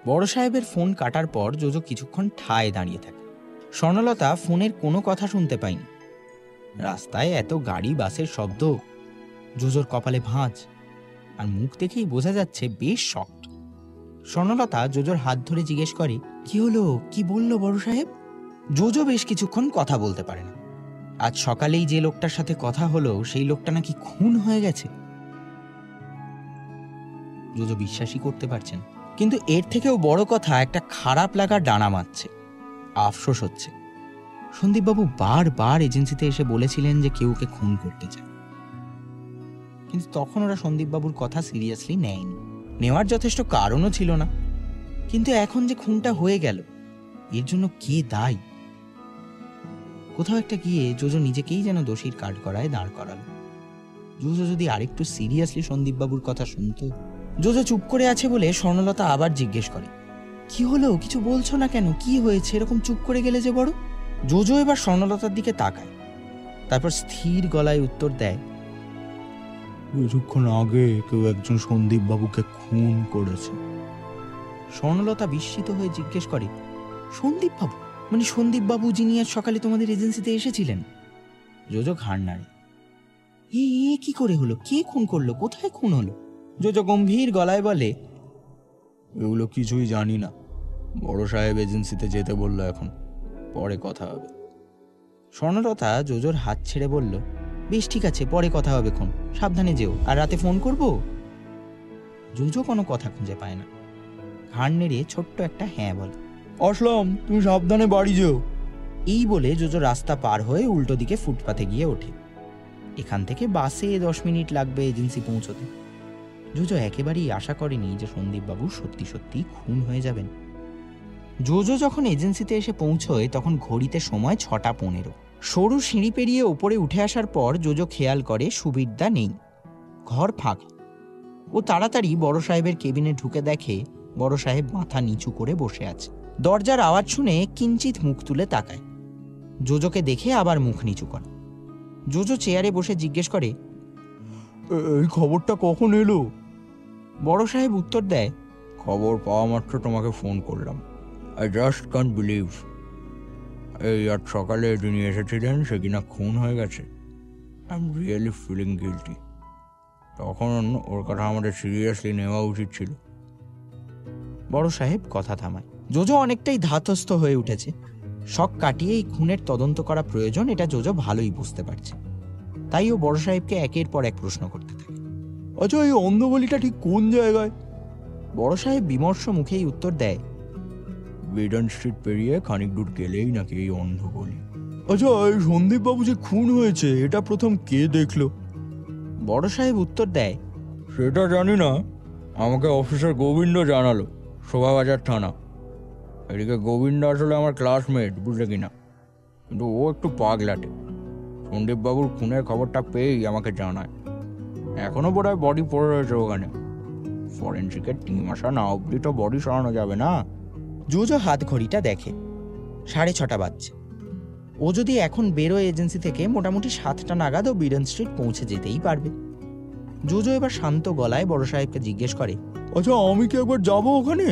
বড় সাহেবের ফোন কাটার পর জোজো কিছুক্ষণ ঠায় দাঁড়িয়ে থাকে। স্বর্ণলতা ফোনের কোনো কথা শুনতে পায়নি। রাস্তায় এত গাড়ি বাসের শব্দ, জোজোর কপালে ভাঁজ, আর মুখ দেখেই বোঝা যাচ্ছে বেশ শক্ট। স্বর্ণলতা জোজোর হাত ধরে জিজ্ঞেস করে, কি হলো, কি বললো বড় সাহেব? জোজো বেশ কিছুক্ষণ কথা বলতে পারে না। আজ সকালেই যে লোকটার সাথে কথা হলো সেই লোকটা নাকি খুন হয়ে গেছে। জোজো বিশ্বাসই করতে পারছেন, কিন্তু এর থেকেও বড় কথা, একটা খারাপ লাগা ডানা মারছে। আফসোস হচ্ছে সন্দীপবাবু বারবার এজেন্সিতে এসে বলেছিলেন যে কেউ ওকে খুন করতে চায়, কিন্তু তখন ওরা সন্দীপবাবুর কথা সিরিয়াসলি নেয়নি। নেওয়ার যথেষ্ট কারণও ছিল না। কিন্তু এখন যে খুনটা হয়ে গেল, এর জন্য কে দায়ী? কোথাও একটা গিয়ে জোজো নিজেকেই যেন দোষীর কাঠগড়ায় দাঁড় করালো। জোজো যদি আরেকটু সিরিয়াসলি সন্দীপবাবুর কথা শুনতো। জোজো চুপ করে আছে বলে স্বর্ণলতা আবার জিজ্ঞেস করে, কি হলো, কিছু বলছো না কেন, কি হয়েছে, এরকম চুপ করে গেলে যে বড়? জোজো এবার স্বর্ণলতার দিকে তাকায়, তারপর স্থির গলায় উত্তর দেয়, কিছুক্ষণ আগে কেউ একজন সন্দীপবাবুকে খুন করেছে। স্বর্ণলতা বিস্মিত হয়ে জিজ্ঞেস করে, সন্দীপবাবু? মানে সন্দীপবাবু যিনি আজ সকালে তোমাদের এজেন্সিতে এসেছিলেন? জোজো ঘাড় নাড়ে, এ কি করে হলো, কে খুন করলো, কোথায় খুন হলো? জোজো গম্ভীর গলায় বলে, এগুলো কিছুই জানি না, বড় সাহেব এজেন্সিতে যেতে বললো, এখন পরে কথা হবে। স্বর্ণলতা জোজোর হাত ছেড়ে বলল, বেশ ঠিক আছে, পরে কথা হবে, খন সাবধানে যেও, আর রাতে ফোন করবো। জোজো কোনো কথা খুঁজে পায় না, ঘাড় নেড়ে ছোট্ট একটা হ্যাঁ বলে, আসলাম, তুমি সাবধানে বাড়ি যেও। এই বলে জোজো রাস্তা পার হয়ে উল্টো দিকে ফুটপাতে গিয়ে ওঠে। এখান থেকে বাসে 10 মিনিট লাগবে এজেন্সি পৌঁছতে। জোজো একেবারেই আশা করেনি যে সন্দীপবাবু সত্যি সত্যি খুন হয়ে যাবেন। জোজো যখন এজেন্সিতে এসে পৌঁছয় তখন ঘড়িতে সময় 6:15। সরু সিঁড়ি পেরিয়ে উপরে উঠে আসার পর জোজো খেয়াল করে সুবিরদা নেই, ঘর ফাঁকা। ও তাড়াতাড়ি বড় সাহেবের কেবিনে ঢুকে দেখে বড় সাহেব মাথা নিচু করে বসে আছে। দরজার আওয়াজ শুনে কিঞ্চিত মুখ তুলে তাকায়। জোজোকে দেখে আবার মুখ নিচু করে। জোজো চেয়ারে বসে জিজ্ঞেস করে, এই খবরটা কখন এলো? বড় সাহেব উত্তর দেয়, খবর পাওয়া মাত্র তোমাকে ফোন করলাম। আই জাস্ট কান্ট বিলিভ এই আজ সকালে যিনি এসেছিলেন সে কিনা খুন হয়ে গেছে। I am really feeling guilty. তখন ওর কথা আমাদের সিরিয়াসলি নেওয়া উচিত ছিল। বড় সাহেব কথা থামায়। জোজো অনেকটাই ধাতস্থ হয়ে উঠেছে। শক কাটিয়ে এই খুনের তদন্ত করা প্রয়োজন, এটা জোজো ভালোই বুঝতে পারছে। তাই ও বড় সাহেবকে একের পর এক প্রশ্ন করতে থাকে। আচ্ছা, এই অন্ধগলিটা ঠিক কোন জায়গায়? বড় সাহেব বিমর্ষ মুখেই উত্তর দেয়, বিডন স্ট্রিট পেরিয়ে খানিক দূর গেলেই নাকি এই অন্ধগলি। আচ্ছা, এই সন্দীপবাবু যে খুন হয়েছে এটা প্রথম কে দেখলো? বড় সাহেব উত্তর দেয়, সেটা জানি না, আমাকে অফিসার গোবিন্দ জানালো, শোভাবাজার থানা। এদিকে গোবিন্দ আসলে আমার ক্লাসমেট, বুঝলে কিনা, কিন্তু ও একটু পাগলাটে। সন্দীপবাবুর খুনের খবরটা পেয়েই আমাকে জানায়। এখনো বোধহয় বডি পড়ে রয়েছে ওখানে। ফরেন্সিকের টিম আসা না অবধি তো বডি সরানো যাবে না। জোজো হাত ঘড়িটা দেখে, 6:30 বাজছে। ও যদি এখন বেরোয় এজেন্সি থেকে, মোটামুটি 7টা নাগাদ ও বিডন স্ট্রিট পৌঁছে যেতেই পারবে। জোজো এবার শান্ত গলায় বড় সাহেবকে জিজ্ঞেস করে, আচ্ছা, আমি কি একবার যাবো ওখানে?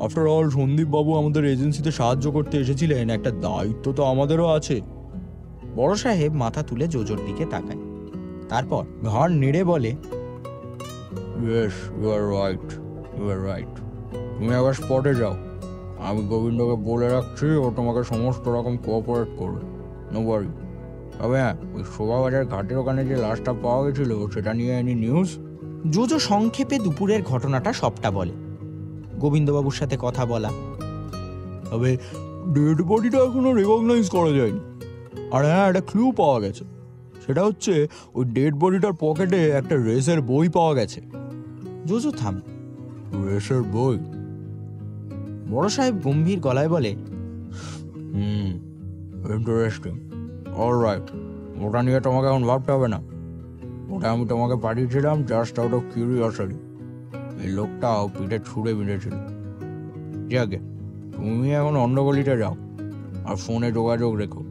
আফটার অল সন্দীপবাবু আমাদের এজেন্সিতে সাহায্য করতে এসেছিলেন, একটা দায়িত্ব তো আমাদেরও আছে। বড় সাহেব মাথা তুলে জোজোর দিকে তাকায়, তারপর ঘাড় নেড়ে বলে, yes, you are right, you are right. তুমি আবার স্পটে যাও, আমি গোবিন্দকে বলে রাখছি, ও তোমাকে সমস্ত রকম কোঅপারেট করবে, নো ওয়ারি। তবে হ্যাঁ, ওই শোভাবাজার ঘাটের ওখানে যে লাশটা পাওয়া গেছিল সেটা নিয়ে এনি নিউজ? জোজো সংক্ষেপে দুপুরের ঘটনাটা সবটা বলে। গোবিন্দবাবুর সাথে কথা বলা, তবে ডেড বডিটা এখনো রেকগনাইজ করা যায়নি। আর হ্যাঁ, একটা ক্লু পাওয়া গেছে, সেটা হচ্ছে ওই ডেড বডিটার পকেটে একটা রেসের বই পাওয়া গেছে। জোজো থাম। রেসের বই? বড় সাহেব গম্ভীর গলায় বলে, ইন্টারেস্টিং, অলরাইট। ওটা নিয়ে তোমাকে এখন ভাবতে হবে না, ওটা আমি তোমাকে পাঠিয়েছিলাম জাস্ট আউট অফ কিউরিওসিটি। এই লোকটাও পিঠে ছুঁড়ে বেঁধেছিল। যাকে তুমি এখন অন্ধগলিতে যাও আর ফোনে যোগাযোগ রেখো।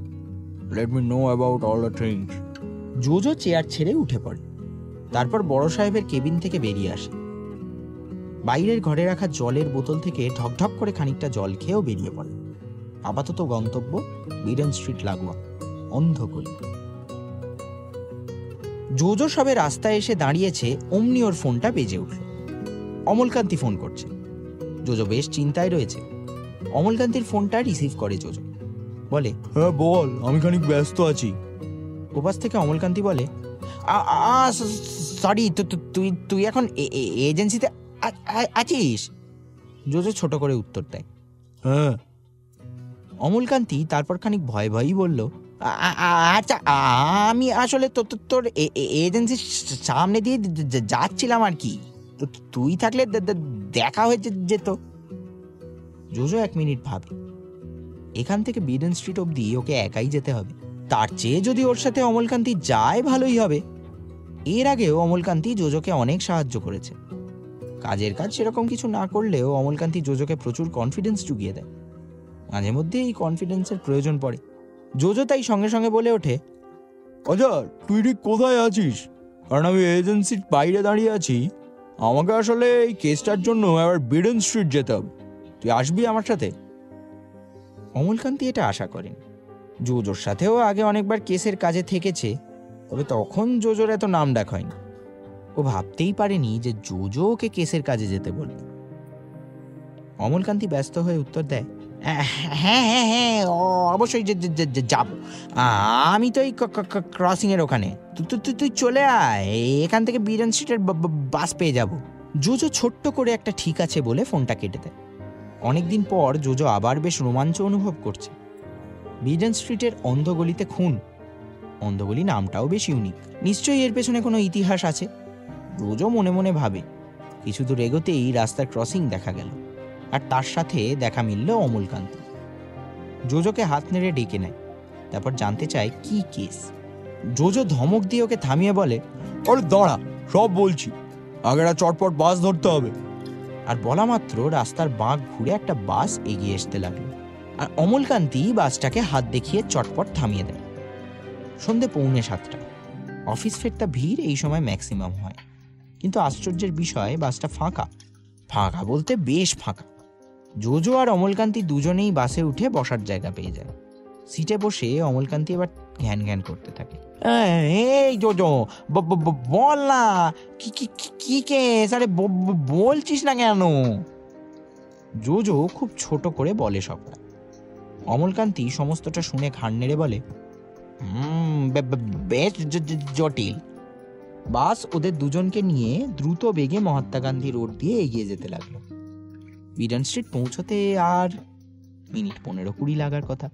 Let me know about all the things. JoJo chair ছেড়ে উঠে পড়ে, তারপর বড় সাহেবের কেবিন থেকে বেরিয়ে আসে। বাইরের ঘরে রাখা জলের বোতল থেকে ঢকঢক করে খানিকটা জল খেয়েও বেরিয়ে পড়ে। আপাতত গন্তব্য বিডেন স্ট্রিট লাগোয়া অন্ধকলি। জোজো সবে রাস্তায় এসে দাঁড়িয়েছে, অমনি ওর ফোনটা বেজে উঠল। অমলকান্তি ফোন করছে। জোজো বেশ চিন্তায় রয়েছে। অমলকান্তির ফোনটা রিসিভ করে জোজো, বলে, হ্যাঁ বল, আমি খানিক ব্যস্ত আছি। ওপাশ থেকে অমলকান্তি বলে, সরি, তুই এখন এজেন্সিতে আছিস? জোজো ছোট করে উত্তর দেয়, হ্যাঁ। অমলকান্তি তারপর খানিক ভয় ভয়ই বলল, আচ্ছা, আমি আসলে তোর এজেন্সির সামনে দিয়ে যাচ্ছিলাম আর কি, তুই থাকলে দেখা হয়ে যেত। জোজো 1 মিনিট ভাবে, এখান থেকে বিডেন স্ট্রিট অব্দি ওকে একাই যেতে হবে, তার চেয়ে যদি ওর সাথে অমলকান্তি যায় ভালোই হবে। এর আগেও অমলকান্তি জোজোকে অনেক সাহায্য করেছে। কাজের কাজ সেরকম কিছু না করলেও অমলকান্তি জোজোকে প্রচুর কনফিডেন্স জুগিয়ে দেয়। মাঝে মধ্যে এই কনফিডেন্সের প্রয়োজন পড়ে। জোজো তাই সঙ্গে সঙ্গে বলে ওঠে, আচ্ছা, তুই ঠিক কোথায় আছিস? কারণ আমি এজেন্সির বাইরে দাঁড়িয়ে আছি। আমাকে আসলে এই কেসটার জন্য আবার বিডেন স্ট্রিট যেতে হবে। তুই আসবি আমার সাথে? অমলকান্তি এটা আশা করেন। জোজোর সাথেও আগে অনেকবার কেসের কাজে থেকেছে, তবে তখন জোজোর এত নাম ডাক হয়নি। ও ভাবতেই পারেনি যে জোজো ওকে কেসের কাজে যেতে বলবে। অমলকান্তি ব্যস্ত হয়ে উত্তর দেয়, হ্যাঁ হ্যাঁ হ্যাঁ, অবশ্যই যাব। আমি তো এই ক্রসিং এর ওখানে, তুই চলে আয়, এখান থেকে বিডেন স্ট্রিটের বাস পেয়ে যাব। জোজো ছোট্ট করে একটা ঠিক আছে বলে ফোনটা কেটে দেয়। অনেকদিন পর জোজো আবার বেশ রোমাঞ্চ অনুভব করছে। বিডেন স্ট্রিটের অন্ধগলিতে খুন। অন্ধগলি নামটাও বেশ ইউনিক, নিশ্চয়ই এর পেছনে কোনো ইতিহাস আছে। জোজো মনে মনে ভাবে। কিছু দূর এগোতেই রাস্তার ক্রসিং দেখা গেল, আর তার সাথে দেখা মিলল অমলকান্তি। জোজোকে হাত নেড়ে ডেকে নেয়, তারপর জানতে চায় কি কেস। জোজো ধমক দিয়ে ওকে থামিয়ে বলে, আরে দাঁড়া, সব বলছি, আগে একটা চটপট বাস ধরতে হবে। আর বলা মাত্র রাস্তার বাঁক ঘুরে একটা বাস এগিয়ে আসতে লাগলো, আর অমলকান্তি বাসটাকে হাত দেখিয়ে চটপট থামিয়ে দেয়। সন্ধে 6:45। অফিস ফেরতা ভিড় এই সময় ম্যাক্সিমাম হয়, কিন্তু আশ্চর্যের বিষয় বাসটা ফাঁকা। ফাঁকা বলতে বেশ ফাঁকা। জোজো আর অমলকান্তি দুজনেই বাসে উঠে বসার জায়গা পেয়ে যায়। সিটে বসে অমলকান্তি এবার ঘ্যান ঘ্যান করতে থাকে, এই জোজো, বল না, কি কেস? আরে বলছিস না কেন? জোজো খুব ছোট করে বলে সবটা। অমলকান্তি সমস্তটা শুনে ঘাড় নেড়ে বলে, বেশ জটিল। বাস ওদের দুজনকে নিয়ে দ্রুত বেগে মহাত্মা গান্ধী রোড দিয়ে এগিয়ে যেতে লাগলো। বিডেন স্ট্রিট পৌঁছতে আর মিনিট 15-20 লাগার কথা।